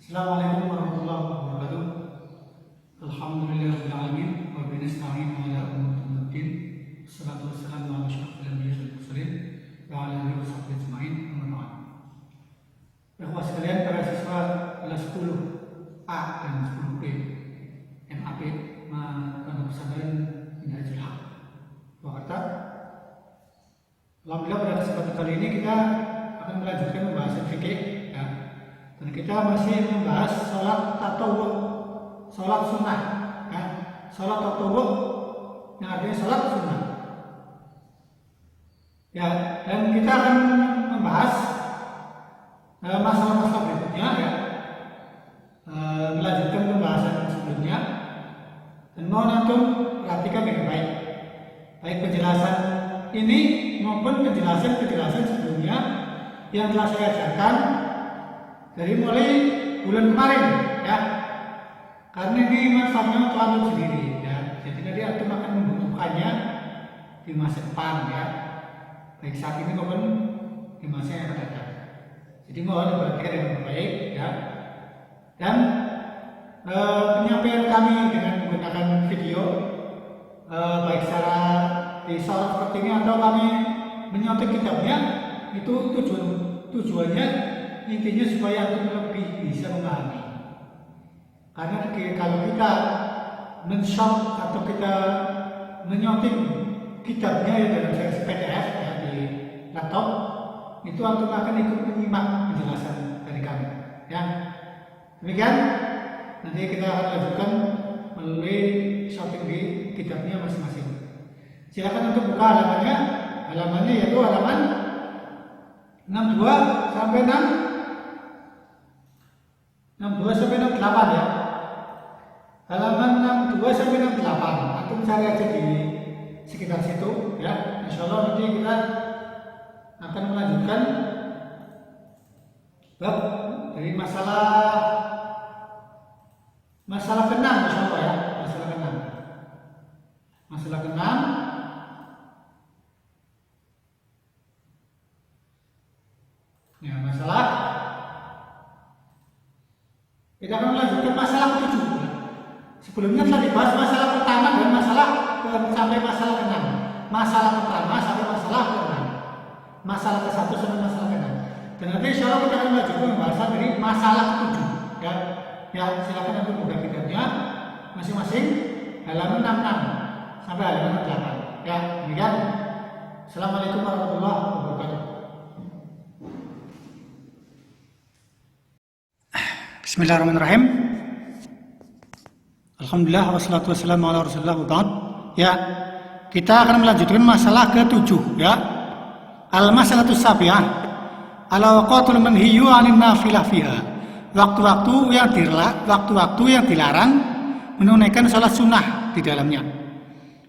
Assalamualaikum warahmatullahi wabarakatuh. Alhamdulillahirabbil alamin wa bihi nasta'in ala umuri din. Wassalatu wassalamu ala asyrofil anbiya'i wal mursalin wa ala alihi washabbihi ajmain. Amma ba'd. Ikhwah sekalian, para siswa kelas 10A dan 10B MAP Pondok Pesantren Minhajul Haq Purwakarta. Alhamdulillah, pada kesempatan kali ini kita akan melanjutkan pembahasan fikih ya. Dan kita masih membahas sholat tatawwu, sholat sunnah ya. Sholat tatawwu yang artinya sholat sunnah ya. Dan kita akan membahas masalah-masalah berikutnya ya, melanjutkan pembahasan yang sebelumnya. Dan mohon antum perhatikan dengan baik, baik penjelasan ini maupun penjelasan sebelumnya yang telah saya ajarkan dari mulai bulan kemarin ya. Karena ini manfaatnya untuk antum sendiri ya. Jadi nanti antum akan membutuhkannya di masa depan ya, baik saat ini maupun di masa yang akan datang. Jadi mohon diperhatikan dengan baik ya. Dan penyampaian kami dengan menggunakan video baik secara visual seperti ini atau kami menyontek kitabnya, itu tujuannya intinya supaya antum lebih bisa memahami. Karena kalau kita men-shot atau kita menyontek kitabnya ya dalam versi PDF ya, di laptop, itu antum akan ikut menyimak penjelasan dari kami ya. Demikian, nanti kita akan lanjutkan melalui shooting di kitabnya masing-masing. Silakan untuk buka halamannya. Halamannya yaitu halaman 62 sampai 68 ya. Halaman 62 sampai 68. Antum cari aja di sekitar situ ya. Insyaallah nanti kita akan melanjutkan bab dari masalah ke-6 insyaallah ya. Masalah ke-6 ya, masalah kita akan melanjutkan masalah ke-7. Sebelumnya telah dibahas masalah pertama dan sampai masalah ke-6. Masalah pertama sampai masalah ke-6. Masalah ke-1 sampai masalah ke-6. Dan nanti insyaallah kita akan melanjutkan pembahasan dari masalah ke-7 ya. Ya, silakan untuk buka kitabnya masing-masing halaman 66 sampai halaman 8 ya. Demikian. Assalamualaikum warahmatullahi wabarakatuh. Bismillahirrahmanirrahim. Alhamdulillah wassalatu wassalamu ala Rasulillah wa ba'd. Ya, kita akan melanjutkan masalah ke-7 ya. Al-mas'alatus sabi'ah. Al-awqatul manhiyyu 'anil nafilah fiha. Waktu-waktu yang dilarang menunaikan salat sunnah di dalamnya.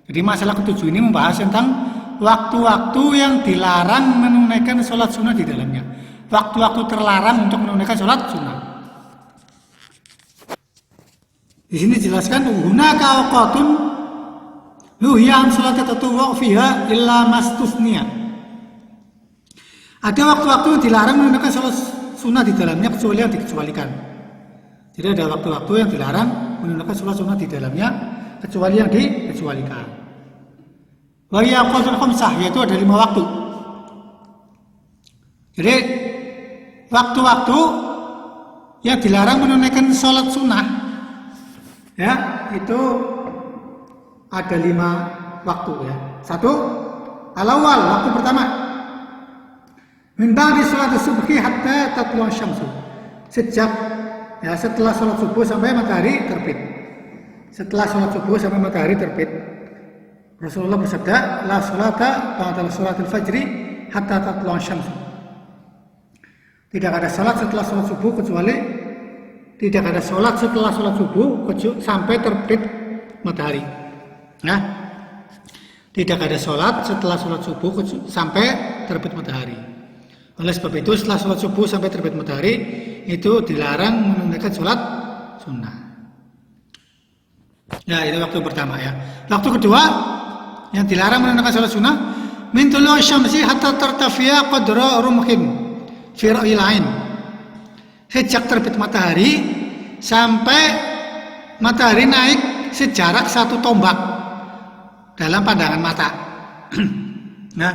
Jadi masalah ke-7 ini membahas tentang waktu-waktu yang dilarang menunaikan salat sunnah di dalamnya. Waktu-waktu terlarang untuk menunaikan salat sunnah. Di sini dijelaskan hunaka awqatun nuhiya an salati tatawwu fiha illa mastusniya. Ada waktu-waktu yang dilarang menunaikan salat sunnah di dalamnya kecuali yang dikecualikan. Jadi ada waktu-waktu yang dilarang menunaikan salat sunnah di dalamnya kecuali yang dikecualikan. Wa hiya awqatul khamsah, yaitu ada 5 waktu. Jadi waktu-waktu yang dilarang menunaikan salat sunnah ya, itu ada 5 waktu ya. 1, al-awwal, waktu pertama. Min ba'di salat subhi hatta tatlu' syamsu. Sejak ya, setelah salat subuh sampai matahari terbit. Setelah salat subuh sampai matahari terbit. Rasulullah bersabda, la salata ba'da salatil fajri hatta tatlu' syamsu. Tidak ada salat setelah salat subuh sampai terbit matahari. Nah, tidak ada salat setelah salat subuh sampai terbit matahari. Oleh sebab itu setelah salat subuh sampai terbit matahari itu dilarang menunaikan salat sunnah. Nah, itu waktu pertama ya. Waktu kedua yang dilarang menunaikan salat sunnah min tulu'i syamsi hatta tartafiya qadra rumhin fi ra'yil 'ain. sejak terbit matahari sampai matahari naik sejarak 1 tombak dalam pandangan mata. Nah,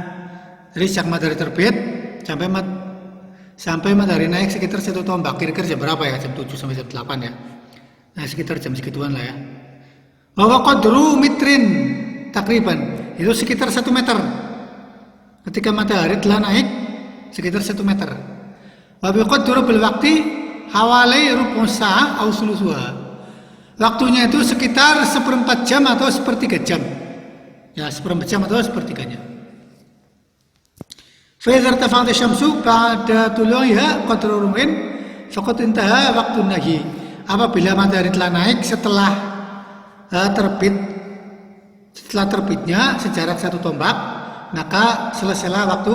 jadi sejak matahari terbit sampai matahari naik sekitar 1 tombak. Kira-kira jam berapa ya? Jam 7 sampai jam 8 ya. Nah, sekitar jam segituan lah ya. Bahwa qadru mitrin takriban, itu sekitar 1 meter. Ketika matahari telah naik sekitar 1 meter. Wa biqadru bil waqti hawalai rubu sa'ah aw sulusuha. Waktunya itu sekitar 1/4 jam atau 1/3 jam. Ya, 1/4 jam atau 1/3-nya. Fa idza irtafa'at asy-syamsu ba'da tulu'iha qadru rumhin faqad intaha waqtun nahyi. Apabila matahari telah naik setelah terbitnya sejarak 1 tombak, maka selesailah waktu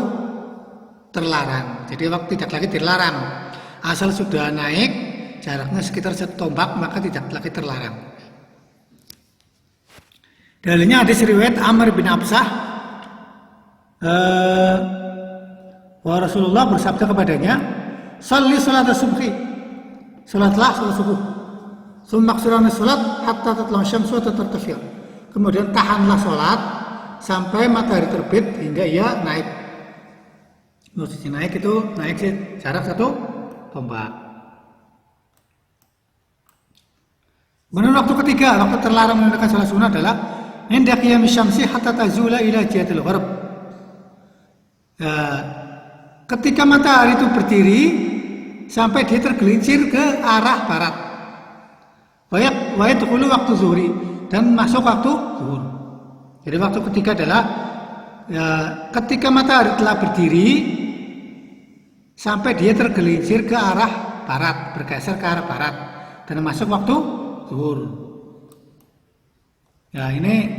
terlarang. Jadi waktu tidak lagi dilarang. Asal sudah naik jaraknya sekitar 1 tombak, maka tidak lagi terlarang. Dalilnya hadis riwayat Amr bin Absah, bahwa Rasulullah bersabda kepadanya, "Shalli salat subhi." Salatlah salat subuh. Tsumma qsirna salat hatta tatlu syamsu wa tartafi'. Kemudian tahanlah salat sampai matahari terbit hingga ia naik. Maksudnya naik itu naik jarak 1 tombak. Kemudian waktu ketiga, waktu terlarang menunaikan salat sunnah adalah inda qiyamis syamsi hatta tazula ila jihatil gharb. Ketika matahari itu berdiri sampai dia tergelincir ke arah barat. Wa yadkhulu waktu zuhri, dan masuk waktu zuhur. Jadi waktu ketiga adalah ketika matahari telah berdiri sampai dia tergelincir ke arah barat, bergeser ke arah barat, dan masuk waktu zuhur. Ya, ini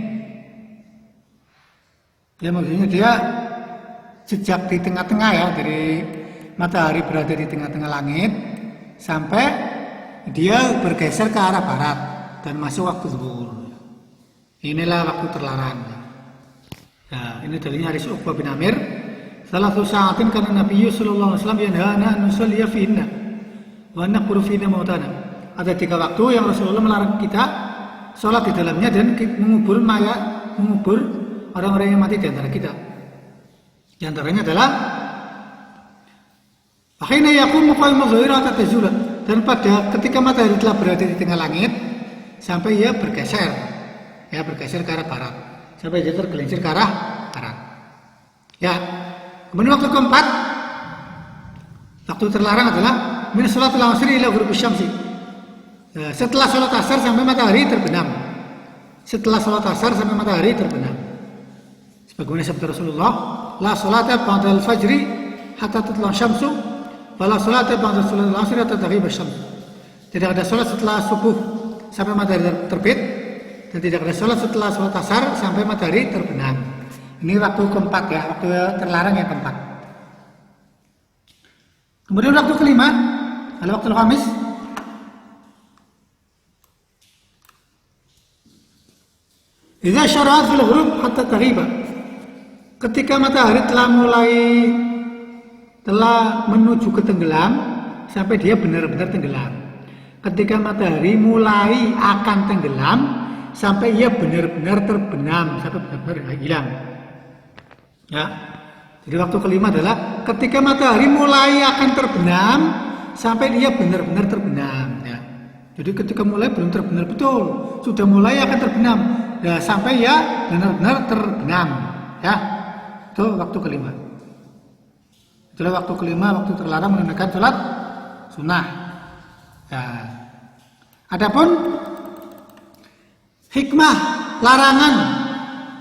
ya maksudnya dia sejak di tengah-tengah ya, dari matahari berada di tengah-tengah langit sampai dia bergeser ke arah barat dan masuk waktu zuhur. Inilah waktu terlarang. Nah, ini dalilnya hadis Uqbah bin Amir. Salatu sa'atin kana Nabi sallallahu alaihi wasallam yanhana an nusalliya fihinna wa naqru fihinna mautana. Ada 3 waktu yang Rasulullah melarang kita sholat di dalamnya dan mengubur orang-orang yang mati di antara kita. Di antaranya adalah akhirnya yaqumu qa'imu dhahira tatazula, dan pada ketika matahari telah berada di tengah langit sampai ia bergeser ke arah barat, sampai dia tergelincir ke arah barat. Ya. Kemudian waktu keempat, waktu terlarang adalah min sholatil asri ila ghurubisy syamsi. Setelah sholat asar sampai matahari terbenam. Setelah sholat asar sampai matahari terbenam. Sebagaimana sabda Rasulullah, la sholata ba'dal fajri hatta tatlu'a syamsu, wa la sholata ba'da sholatil asri hatta taghiba syamsu. Tidak ada sholat setelah subuh sampai matahari terbit, dan tidak ada sholat setelah sholat asar sampai matahari terbenam. Ini waktu keempat ya, waktu terlarang yang keempat. Kemudian waktu kelima adalah waktu Khamis. Idza syara'at fil ghurub hatta taghiba. Ketika matahari telah menuju ke tenggelam sampai dia benar-benar tenggelam. Ketika matahari mulai akan tenggelam sampai ia benar-benar terbenam, sampai benar-benar hilang. Ya. Jadi waktu kelima adalah ketika matahari mulai akan terbenam sampai dia benar-benar terbenam. Ya. Jadi ketika mulai belum terbenam betul, sudah mulai akan terbenam. Ya, sampai ya benar-benar terbenam. Ya. Itu waktu kelima. Itulah waktu kelima, waktu terlarang menunaikan sholat sunnah. Ya. Adapun hikmah larangan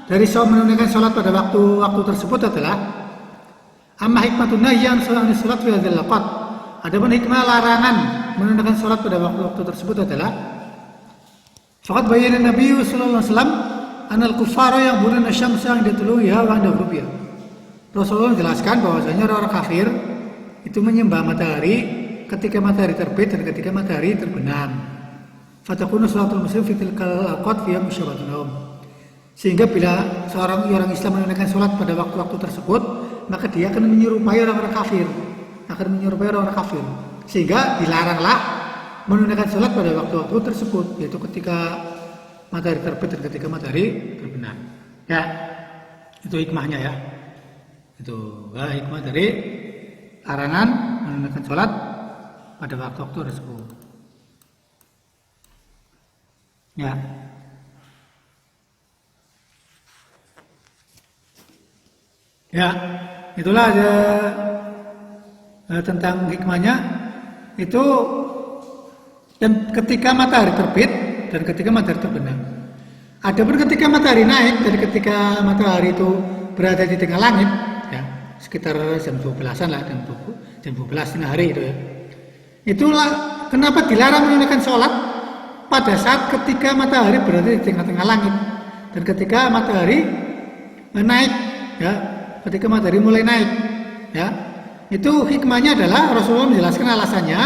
dari menunaikan sholat pada waktu tersebut adalah amma hikmatun nahyan sholat fi hadzal waqt. Adapun hikmah larangan menunaikan sholat pada waktu tersebut adalah faqad bayyana Nabi sallallahu alaihi wasallam anal kuffara ya'buduna asy-syamsa 'inda tulu'iha wa 'inda ghurubiha. Rasulullah menjelaskan bahwasanya orang kafir itu menyembah matahari ketika matahari terbit dan ketika matahari terbenam. Fatakunu sholatul muslim fi tilkal awqat fiha musyabbatun. Sehingga bila orang Islam menunaikan sholat pada waktu-waktu tersebut, maka dia akan menyerupai orang-orang kafir. sehingga dilaranglah menunaikan sholat pada waktu-waktu tersebut, yaitu ketika matahari terbit dan ketika matahari terbenam. Ya, itu hikmahnya ya. Itu hikmah dari larangan menunaikan sholat pada waktu-waktu tersebut. Ya. Ya, itulah tentang hikmahnya itu, dan ketika matahari terbit dan ketika matahari terbenam. Adapun ketika matahari naik dan ketika matahari itu berada di tengah langit, ya, sekitar jam 12-an lah, jam 12 tengah hari itu ya. Itulah kenapa dilarang menunaikan sholat pada saat ketika matahari berada di tengah-tengah langit dan ketika matahari naik, ya, ketika matahari mulai naik, ya. Itu hikmahnya adalah Rasulullah menjelaskan alasannya,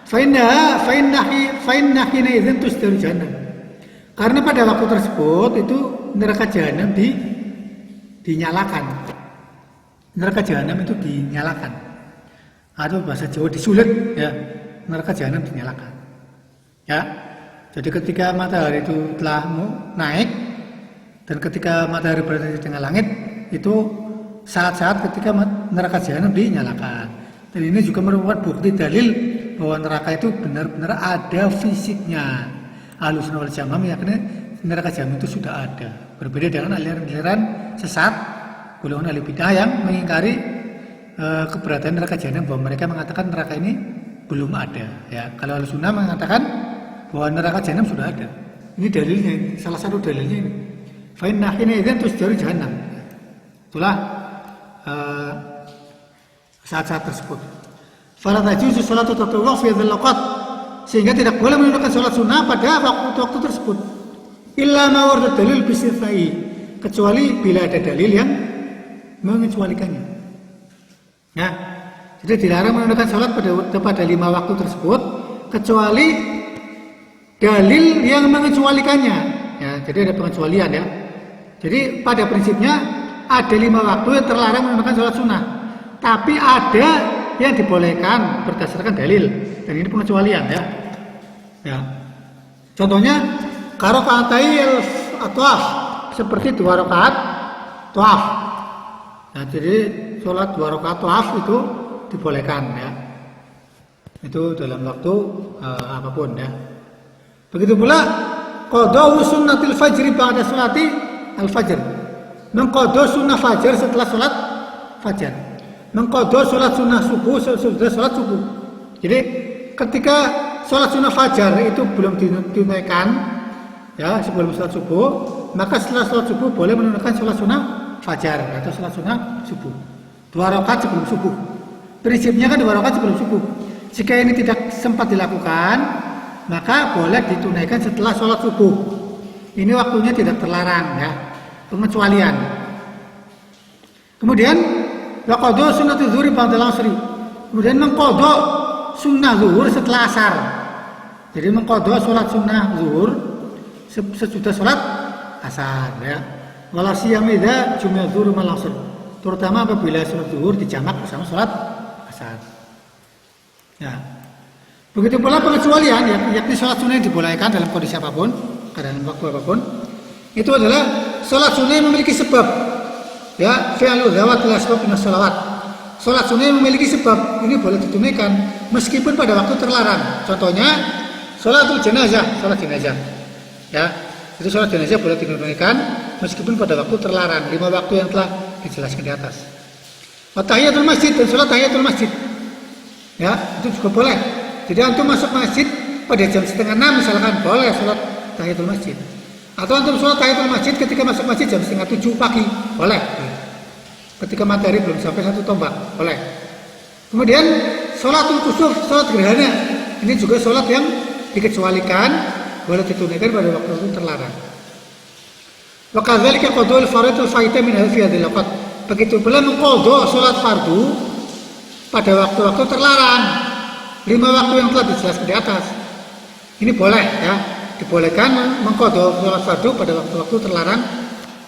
fa'inna hina idzin tusdaru jahannam. Karena pada waktu tersebut itu neraka jahanam dinyalakan. Neraka jahanam itu dinyalakan. Atau bahasa Jawa disulit, ya. Neraka jahanam dinyalakan. Ya. Jadi ketika matahari itu telah naik dan ketika matahari berada di tengah langit, itu saat-saat ketika neraka jahanam dinyalakan. Dan ini juga merupakan bukti dalil bahwa neraka itu benar-benar ada fisiknya. Ahlussunnah wal Jamaah meyakini neraka jahanam itu sudah ada. Berbeda dengan aliran-aliran sesat golongan ahli bidah yang mengingkari keberadaan neraka jahanam, bahwa mereka mengatakan neraka ini belum ada. Ya, kalau Ahlussunnah mengatakan bahwa neraka jahanam sudah ada. Ini dalilnya, salah satu dalilnya ini. Fa inna hina idzin tusdaru jahannam. Itulah saat-saat tersebut. Fala tajuzu sholatu tatawwu fi hadzal awqat, sehingga tidak boleh menunaikan sholat sunnah pada waktu-waktu tersebut. Illa ma warada dalil bisithai, kecuali bila ada dalil yang mengecualikannya. Nah, jadi dilarang menunaikan sholat pada 5 waktu tersebut kecuali dalil yang mengecualikannya. Ya, jadi ada pengecualian ya. Jadi pada prinsipnya ada 5 waktu yang terlarang menunaikan sholat sunnah, tapi ada yang dibolehkan berdasarkan dalil, dan ini pengecualian ya. Ya. Contohnya karokatayil atwaf, seperti 2 rakaat tawaf. Nah, jadi sholat 2 rakaat tawaf itu dibolehkan ya. Itu dalam waktu apapun ya. Begitu pula qadha sunnatil fajri ba'da sholati al-fajr. Mengqadha sunnah fajar setelah sholat fajar. Mengqadha sholat sunnah subuh sesudah sholat subuh. Jadi ketika sholat sunnah fajar itu belum ditunaikan, ya, sebelum sholat subuh, maka setelah sholat subuh boleh menunaikan sholat sunnah fajar atau sholat sunnah subuh. 2 rakaat sebelum subuh. Prinsipnya kan 2 rakaat sebelum subuh. Jika ini tidak sempat dilakukan, maka boleh ditunaikan setelah sholat subuh. Ini waktunya tidak terlarang ya, pengecualian. Kemudian waqadha sunnatul zuhri ba'da al-'asri. Kemudian mengqadha sunnah zuhur setelah asar. Jadi mengqadha sholat sunnah zuhur sesudah sholat asar ya. Wala siyama idza jumi'a zuhur mal 'asr. Terutama apabila sholat zuhur dijamak bersama sholat asar. Ya. Begitu pula pengecualian, yakni sholat sunnah yang dibolehkan dalam kondisi apapun, dalam waktu apapun. Itu adalah sholat sunnah yang memiliki sebab. Ya, fi'lu dzawatil asbab minas shalawat. Sholat sunnah yang memiliki sebab ini boleh ditunaikan meskipun pada waktu terlarang. Contohnya sholatul jenazah, sholat jenazah. Ya, itu sholat jenazah boleh ditunaikan meskipun pada waktu terlarang. 5 waktu yang telah dijelaskan di atas. Tahiyatul masjid dan sholat tahiyatul masjid. Ya, itu juga boleh. Jadi antum masuk masjid pada jam 5:30 misalkan, boleh sholat tahiyatul masjid. Atau antum sholat tahiyatul masjid ketika masuk masjid jam 6:30 pagi, boleh. Ketika matahari belum sampai 1 tombak, boleh. Kemudian sholatul kusuf, sholat gerhana, ini juga sholat yang dikecualikan, boleh ditunaikan pada waktu terlarang. Wa kadzalika qadhul fardhu faita min hadhil awqat. Begitu pula mengqadha sholat fardu pada waktu-waktu terlarang. 5 waktu yang telah dijelaskan di atas. Ini boleh ya, dibolehkan mengqadha sholat fardu pada waktu-waktu terlarang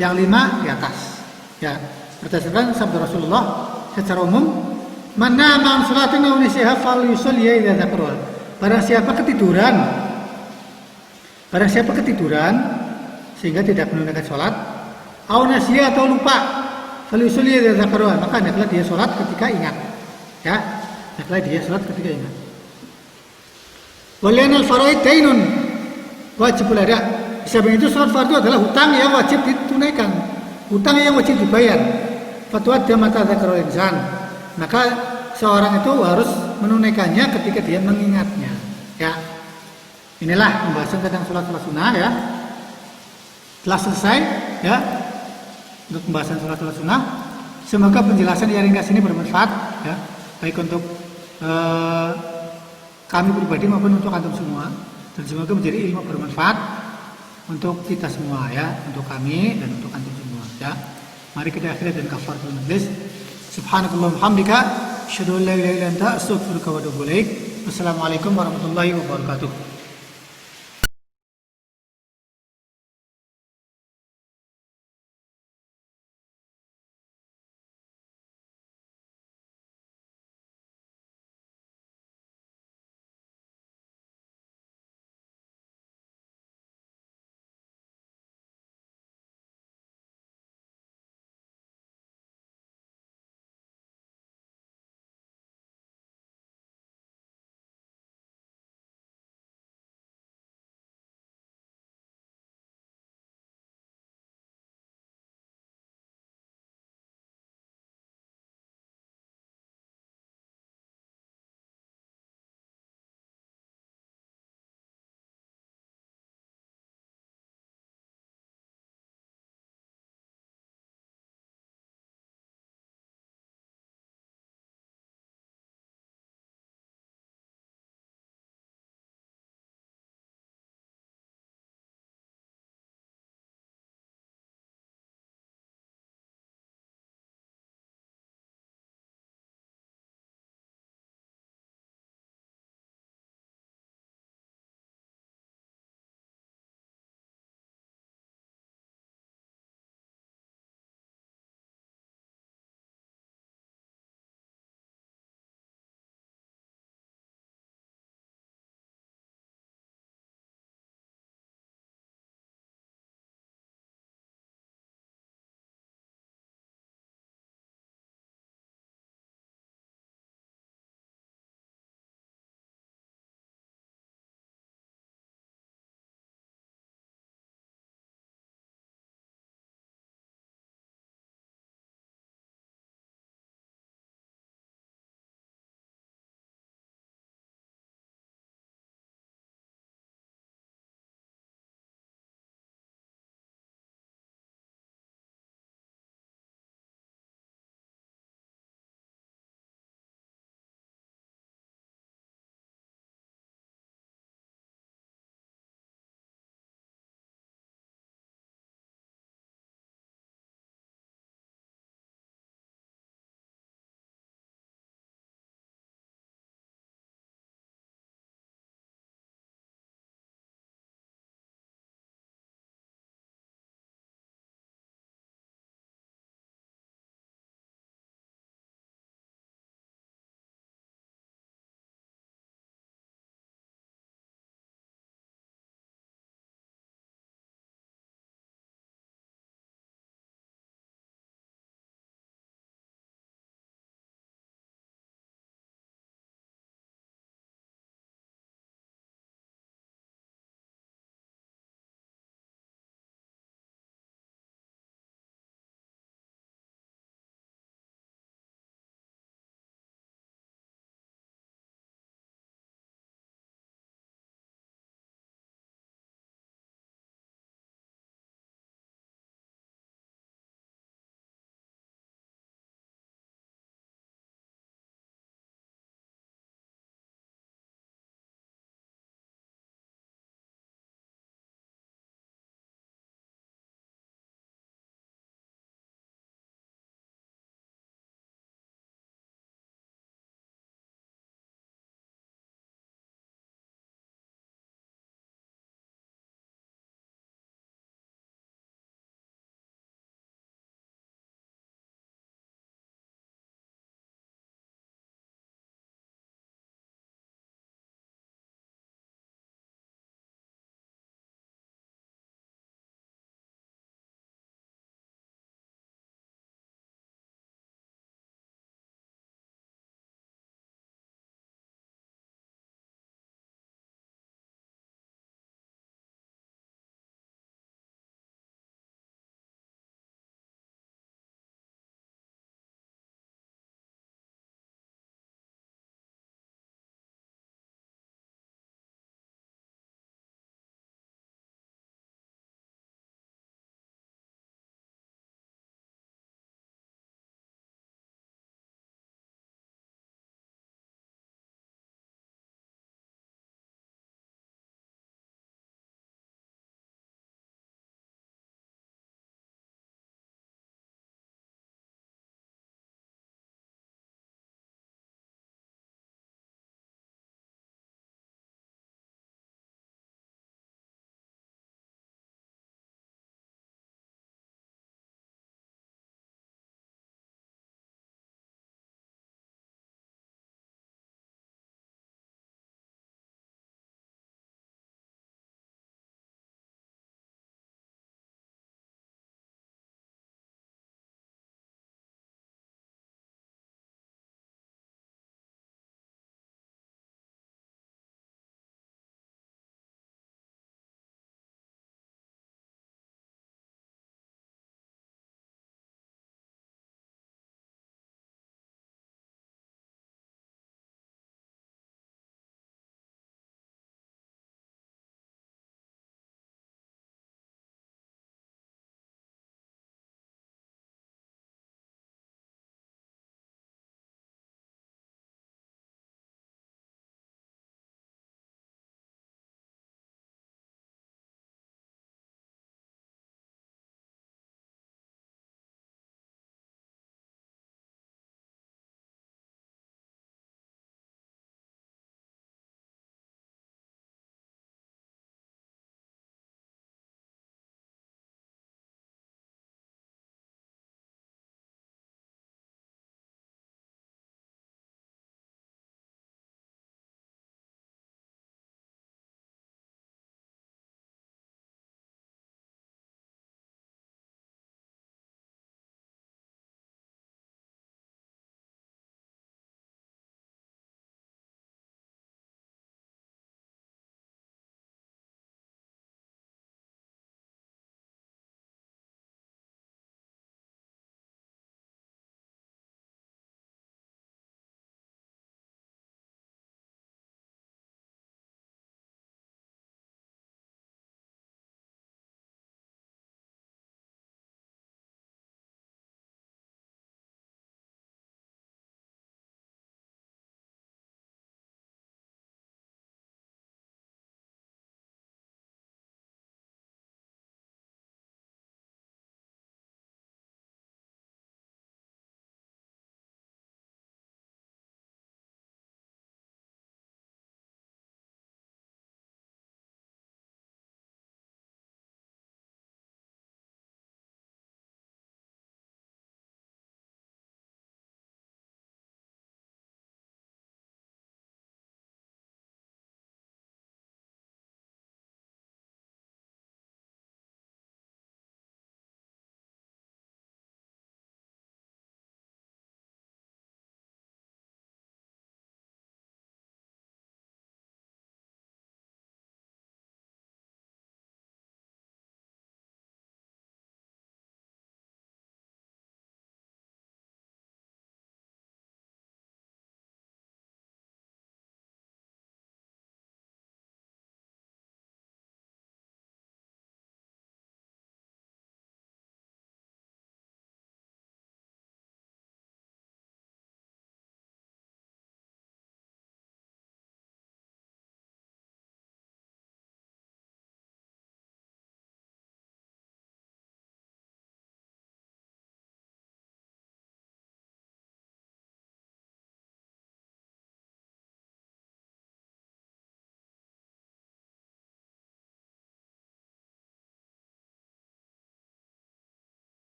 yang 5 di atas. Ya, berdasarkan sabda Rasulullah secara umum, Mana am salatin aw nasiha fal yusalli idza dzakara. Barang siapa ketiduran sehingga tidak menunaikan salat, aw nasiha atau lupa, fal yusalli idza dzakara, maka hendaklah dia salat ketika ingat. Ya, hendaklah dia salat ketika ingat. Walianal faraid dainun, wajibul ada. Samping itu salat fardu adalah hutang yang wajib ditunaikan, hutang yang wajib dibayar. Fatwa dia mata dzakara insan. Maka seorang itu harus menunaikannya ketika dia mengingatnya. Ya, inilah pembahasan tentang sholat sunnah ya. Telah selesai ya untuk pembahasan sholat sunnah. Semoga penjelasan yang ringkas ini bermanfaat ya, baik untuk kami pribadi maupun untuk antum semua, dan semoga menjadi ilmu bermanfaat untuk kita semua ya, untuk kami dan untuk antum semua ya. Mari kita akhiri dengan kafaratul majlis. Subhanakallahumma hamdika asyhadu an la ilaha illa anta astaghfiruka wa atubu ilaik. Wassalamualaikum warahmatullahi wabarakatuh.